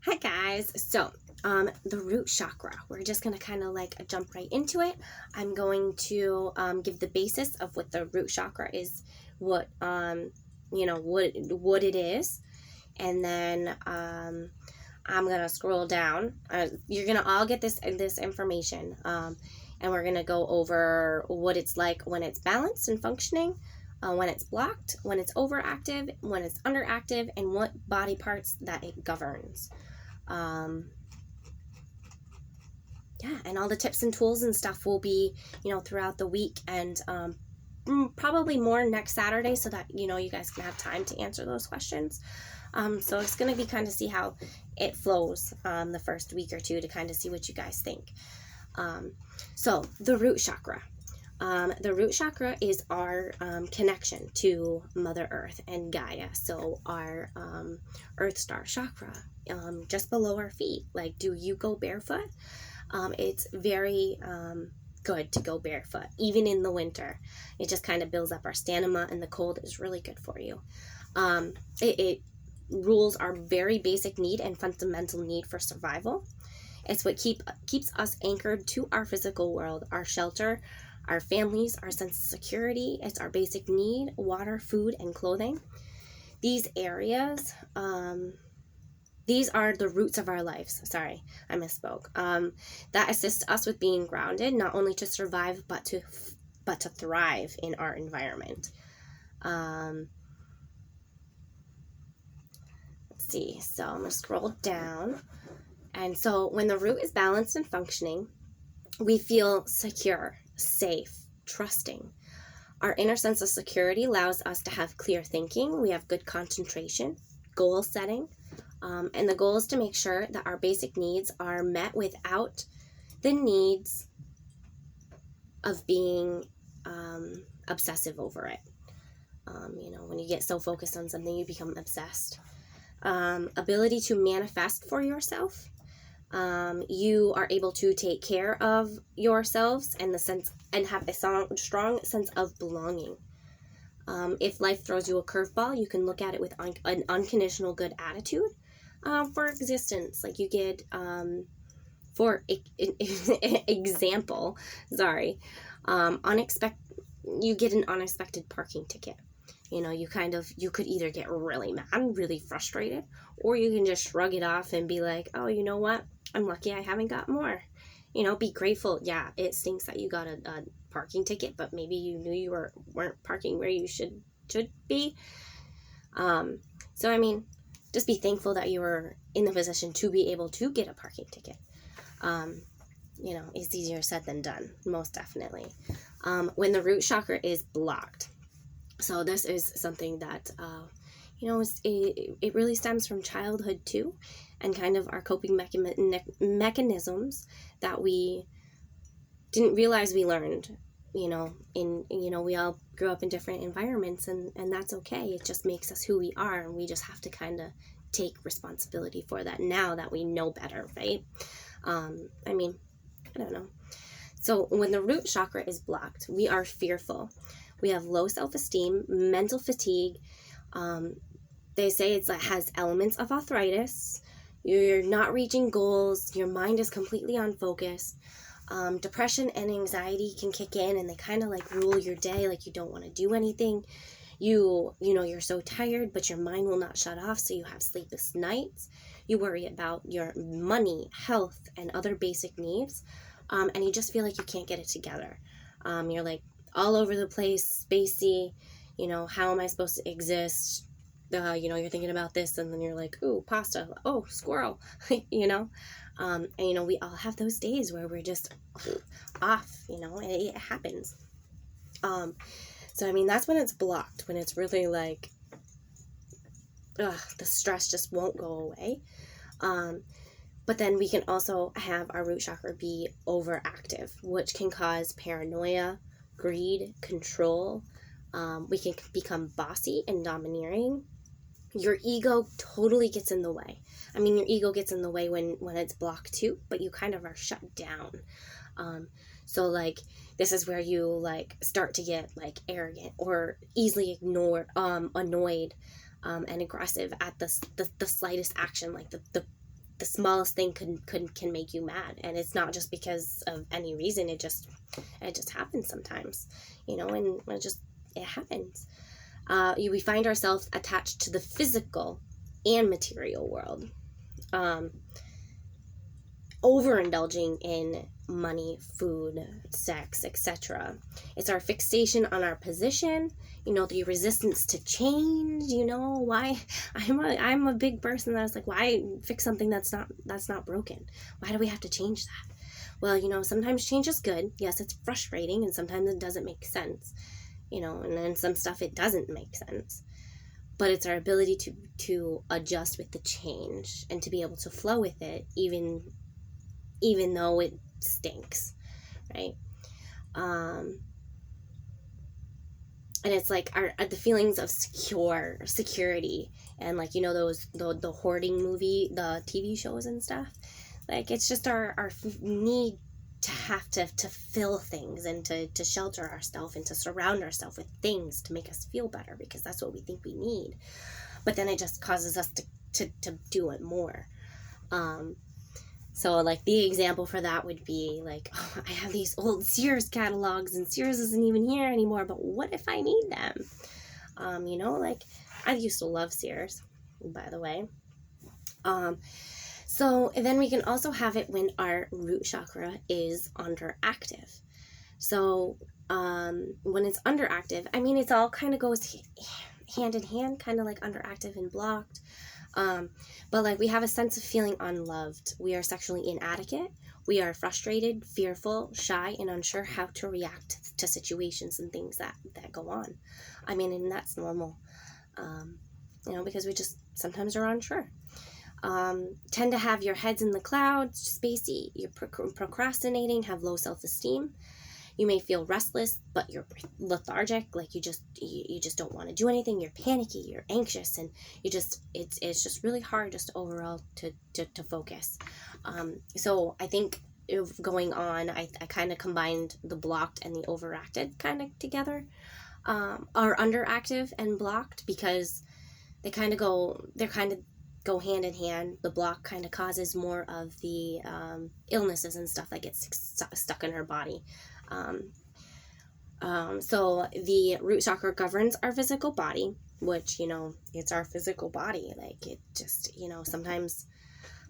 Hi guys. So, the root chakra. We're just gonna kind of like jump right into it. I'm going to give the basis of what the root chakra is, what what it is, and then I'm gonna scroll down. You're gonna all get this information, and we're gonna go over what it's like when it's balanced and functioning. When it's blocked, when it's overactive, when it's underactive, and what body parts that it governs. Yeah, and all the tips and tools and stuff will be, throughout the week, and probably more next Saturday, so that, you guys can have time to answer those questions. So it's going to be kind of see how it flows the first week or two to kind of see what you guys think. So the root chakra. The root chakra is our connection to Mother Earth and Gaia. So our Earth Star chakra, just below our feet. Like, do you go barefoot? It's very good to go barefoot, even in the winter. It just kind of builds up our stamina, and the cold is really good for you. It rules our very basic need and fundamental need for survival. It's what keeps us anchored to our physical world, our shelter, our families, our sense of security. It's our basic need: water, food, and clothing. These areas, these are the roots of our lives. Sorry, I misspoke. That assist us with being grounded, not only to survive, but to thrive in our environment. Let's see. So I'm gonna scroll down. And so when the root is balanced and functioning, we feel secure, safe, trusting. Our inner sense of security allows us to have clear thinking. We have good concentration, goal setting, and the goal is to make sure that our basic needs are met without the needs of being obsessive over it. When you get so focused on something, you become obsessed. Ability to manifest for yourself. You are able to take care of yourselves and have a strong sense of belonging. If life throws you a curveball, you can look at it with an unconditional good attitude for existence. Like, you get, for example, you get an unexpected parking ticket. You could either get really mad, really frustrated, or you can just shrug it off and be like, oh, you know what? I'm lucky I haven't got more. Be grateful. Yeah, it stinks that you got a parking ticket, but maybe you knew you weren't parking where you should be. So, just be thankful that you were in the position to be able to get a parking ticket. It's easier said than done, most definitely. When the root chakra is blocked. So this is something that, it really stems from childhood too, and kind of our coping mechanisms that we didn't realize we learned, we all grew up in different environments, and that's okay. It just makes us who we are, and we just have to kind of take responsibility for that now that we know better, right? I don't know. So when the root chakra is blocked, we are fearful. We have low self-esteem, mental fatigue. They say it has elements of arthritis. You're not reaching goals. Your mind is completely unfocused. Depression and anxiety can kick in, and they kind of like rule your day. Like, you don't want to do anything. You're so tired, but your mind will not shut off, so you have sleepless nights. You worry about your money, health, and other basic needs. And you just feel like you can't get it together. You're like all over the place, spacey. How am I supposed to exist? You're thinking about this, and then you're like, ooh, pasta. Oh, squirrel. And we all have those days where we're just off, and it happens. So, that's when it's blocked, when it's really like, the stress just won't go away. But then we can also have our root chakra be overactive, which can cause paranoia, greed, control. We can become bossy and domineering. Your ego totally gets in the way. Your ego gets in the way when it's blocked too, but you kind of are shut down. So like, this is where you like start to get like arrogant or easily annoyed, and aggressive at the slightest action, like the the smallest thing can make you mad, and it's not just because of any reason. It just happens sometimes, you know, and it happens. We find ourselves attached to the physical and material world, overindulging in money, food, sex, etc. It's our fixation on our position, you know, the resistance to change, you know, why I'm a big person that's like, why fix something that's not broken? Why do we have to change that? Well, you know, sometimes change is good. Yes, it's frustrating, and sometimes it doesn't make sense, you know, and then some stuff it doesn't make sense. But it's our ability to adjust with the change and to be able to flow with it, even though it stinks, right? And it's like the feelings of security, and like, you know, the hoarding movie, the TV shows and stuff. Like, it's just our need to have to fill things and to shelter ourselves and to surround ourselves with things to make us feel better, because that's what we think we need. But then it just causes us to do it more. So, like, the example for that would be, like, oh, I have these old Sears catalogs, and Sears isn't even here anymore, but what if I need them? You know, like, I used to love Sears, by the way. So, and then we can also have it when our root chakra is underactive. So, when it's underactive, I mean, it's all kind of goes hand in hand, kind of like underactive and blocked. But like, we have a sense of feeling unloved. We are sexually inadequate. We are frustrated, fearful, shy, and unsure how to react to situations and things that go on. I mean, and that's normal, you know, because we just sometimes are unsure. Tend to have your heads in the clouds, spacey. You're procrastinating, have low self-esteem. You may feel restless, but you're lethargic, like you just don't want to do anything. You're panicky, you're anxious, and it's just really hard just overall to focus. So I think going on, I kind of combined the blocked and the overacted kind of together, or underactive and blocked, because they kind of go hand in hand. The block kind of causes more of the illnesses and stuff that gets stuck in her body. So the root chakra governs our physical body, which, you know, it's our physical body. Like, it just, you know, sometimes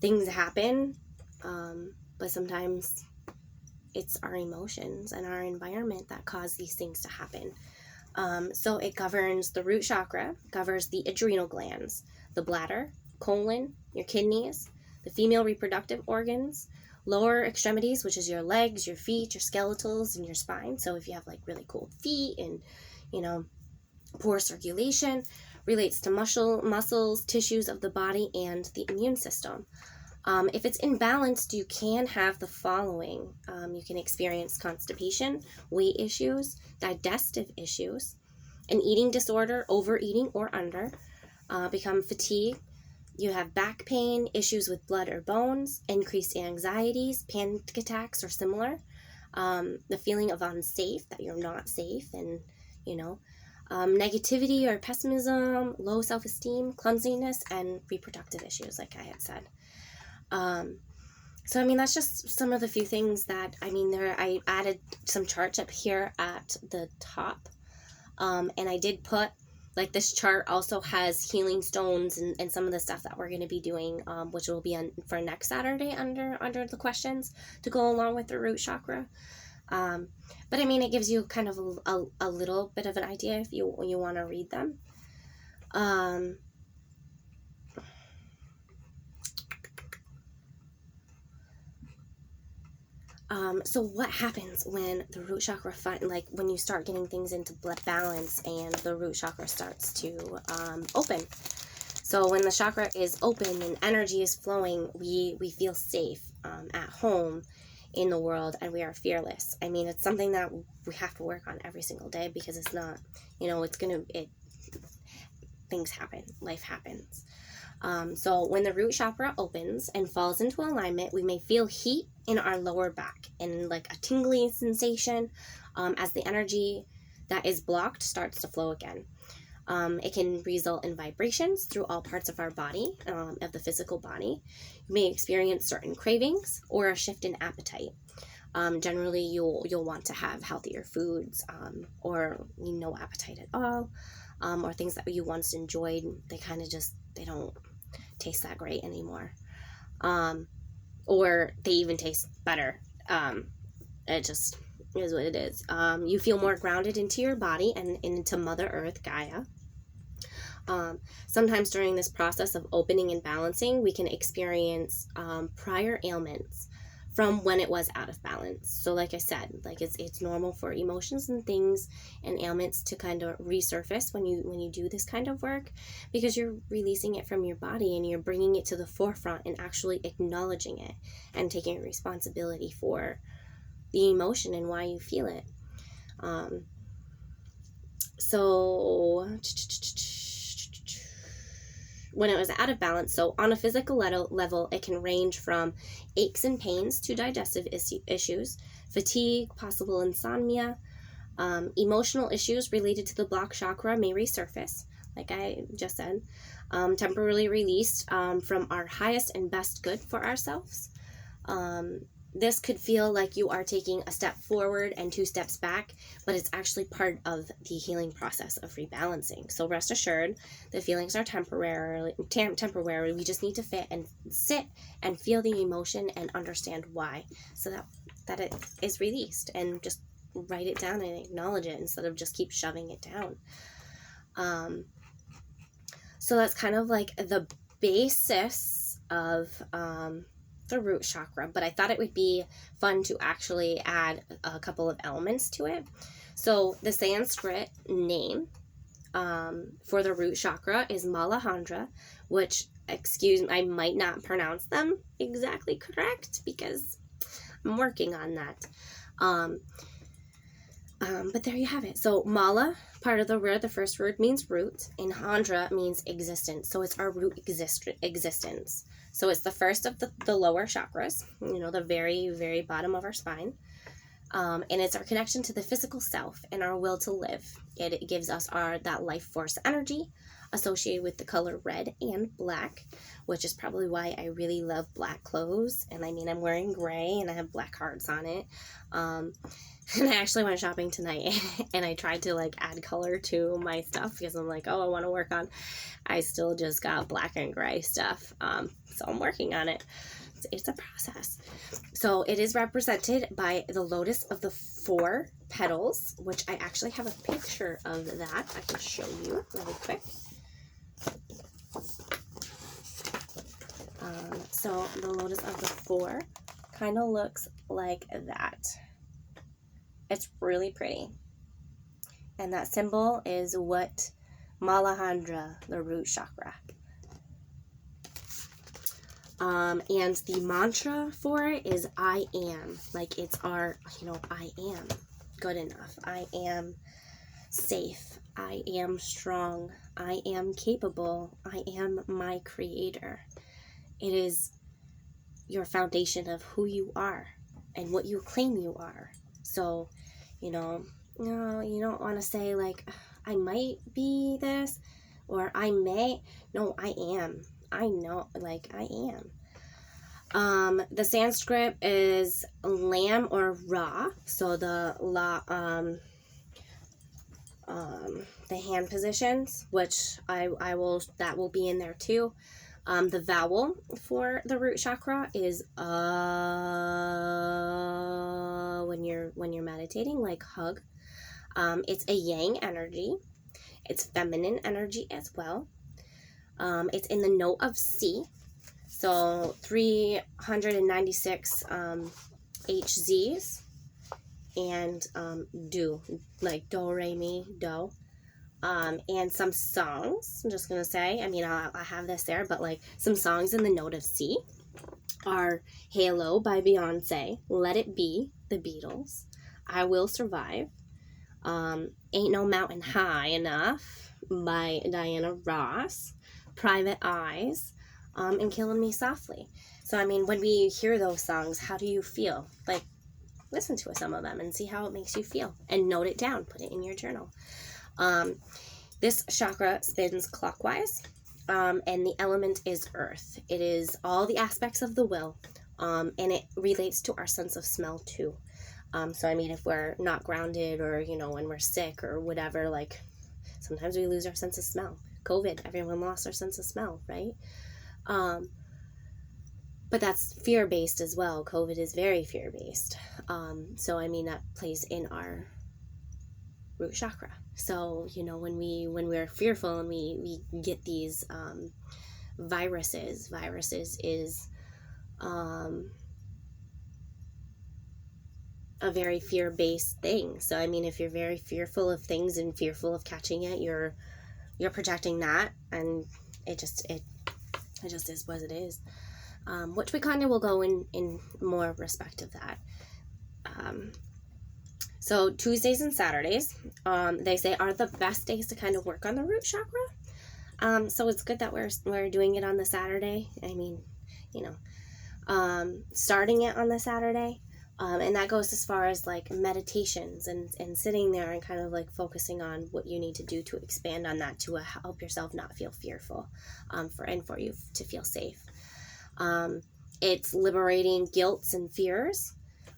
things happen, but sometimes it's our emotions and our environment that cause these things to happen. So it governs, the root chakra governs the adrenal glands, the bladder, colon, your kidneys, the female reproductive organs, lower extremities, which is your legs, your feet, your skeletals, and your spine. So if you have like really cold feet and, you know, poor circulation, relates to muscles, tissues of the body, and the immune system. If it's imbalanced, you can have the following. You can experience constipation, weight issues, digestive issues, an eating disorder, overeating or under, become fatigued. You have back pain, issues with blood or bones, increased anxieties, panic attacks or similar, the feeling of unsafe, that you're not safe, and, you know, negativity or pessimism, low self-esteem, clumsiness, and reproductive issues, like I had said. So, I mean, that's just some of the few things that, I mean, I added some charts up here at the top, and I did put, like, this chart also has healing stones and some of the stuff that we're going to be doing, which will be on for next Saturday under the questions to go along with the root chakra. But I mean, it gives you kind of a little bit of an idea if you want to read them. So what happens when the root chakra, like when you start getting things into balance and the root chakra starts to open? So when the chakra is open and energy is flowing, we feel safe at home in the world, and we are fearless. I mean, it's something that we have to work on every single day, because it's not, you know, things happen, life happens. So when the root chakra opens and falls into alignment, we may feel heat in our lower back and like a tingling sensation as the energy that is blocked starts to flow again. It can result in vibrations through all parts of our body, of the physical body. You may experience certain cravings or a shift in appetite. Generally, you'll want to have healthier foods, or no appetite at all, or things that you once enjoyed, they don't taste that great anymore, or they even taste better. It just is what it is. You feel more grounded into your body and into Mother Earth, Gaia. Sometimes during this process of opening and balancing, we can experience prior ailments from when it was out of balance. So like I said, like it's normal for emotions and things and ailments to kind of resurface when you do this kind of work, because you're releasing it from your body and you're bringing it to the forefront and actually acknowledging it and taking responsibility for the emotion and why you feel it. So when it was out of balance, so on a physical level, it can range from aches and pains to digestive issues, fatigue, possible insomnia. Emotional issues related to the blocked chakra may resurface, like I just said, temporarily released from our highest and best good for ourselves. This could feel like you are taking a step forward and 2 steps back, but it's actually part of the healing process of rebalancing. So rest assured, the feelings are temporary. We just need to sit and feel the emotion and understand why, so that it is released, and just write it down and acknowledge it instead of just keep shoving it down. So that's kind of like the basis of the root chakra, but I thought it would be fun to actually add a couple of elements to it. So the Sanskrit name for the root chakra is Malahandra, which, excuse me, I might not pronounce them exactly correct because I'm working on that. But there you have it. So Mala, part of the word, the first word means root, and Handra means existence. So it's our root existence. So it's the first of the lower chakras, the very, very bottom of our spine. And it's our connection to the physical self and our will to live. It gives us that life force energy associated with the color red and black, which is probably why I really love black clothes. And I mean, I'm wearing gray and I have black hearts on it. And I actually went shopping tonight and I tried to add color to my stuff because I'm like, oh, I want to work on, I still just got black and gray stuff. So I'm working on it. It's a process. So it is represented by the lotus of the 4 petals, which I actually have a picture of that I can show you really quick. So the lotus of the 4 kind of looks like that. It's really pretty. And that symbol is what Malahandra, the root chakra. And the mantra for it is I am. Like it's our, I am good enough. I am safe. I am strong. I am capable. I am my creator. It is your foundation of who you are and what you claim you are. So, you don't want to say I might be this or I may. No, I am. I know, I am. The Sanskrit is lam or ra. So the hand positions, which that will be in there too. The vowel for the root chakra is when you're meditating, like hug. It's a yang energy. It's feminine energy as well. It's in the note of C. So 396 HZs and do, like do, re, mi, do. And some songs, I'm just going to say, I have this there, but some songs in the note of C are Halo by Beyonce, Let It Be, the Beatles, I Will Survive, Ain't No Mountain High Enough by Diana Ross, Private Eyes, and Killing Me Softly. So, when we hear those songs, how do you feel? Listen to some of them and see how it makes you feel. And note it down. Put it in your journal. This chakra spins clockwise, and the element is earth. It is all the aspects of the will, and it relates to our sense of smell too. So I mean, if we're not grounded, or when we're sick or whatever, like sometimes we lose our sense of smell. COVID, everyone lost their sense of smell, right? But that's fear-based as well. COVID is very fear-based. So I mean, that plays in our root chakra. So when we're fearful and we get these viruses is a very fear-based thing. So I mean, if you're very fearful of things and fearful of catching it, you're projecting that, and it just is what it is. Which we kind of will go in more respect of that. So Tuesdays and Saturdays, they say, are the best days to kind of work on the root chakra. So it's good that we're doing it on the Saturday. I mean, starting it on the Saturday. And that goes as far as like meditations and sitting there and kind of like focusing on what you need to do to expand on that to help yourself not feel fearful, for you to feel safe. It's liberating guilt and fears.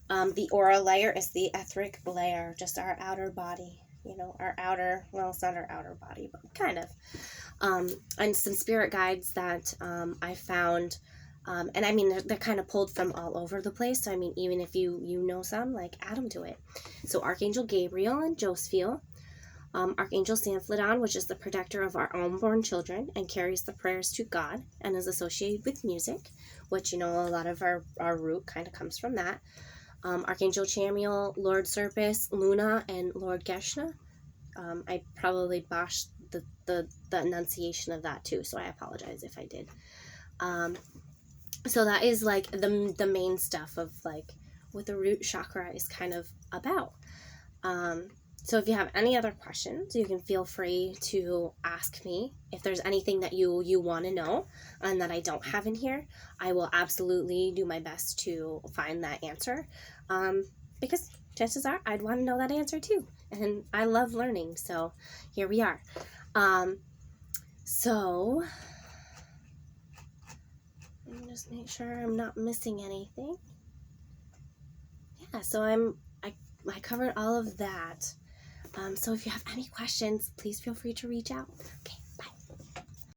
The aura layer is the etheric layer, just our outer body, our outer, well, it's not our outer body, but kind of. And some spirit guides that I found. And I mean, they're kind of pulled from all over the place. So I mean, even if you know some, like, add them to it. So Archangel Gabriel and Josephiel. Archangel Sanflodon, which is the protector of our unborn children and carries the prayers to God and is associated with music, which, a lot of our root kind of comes from that. Archangel Chamuel, Lord Serpis, Luna, and Lord Geshna. I probably botched the enunciation of that too, so I apologize if I did. So that is like the main stuff of like what the root chakra is kind of about. So if you have any other questions, you can feel free to ask me. If there's anything that you want to know and that I don't have in here, I will absolutely do my best to find that answer. Because chances are I'd want to know that answer too. And I love learning, so here we are. So let me just make sure I'm not missing anything. Yeah, so I covered all of that. So if you have any questions, please feel free to reach out. Okay.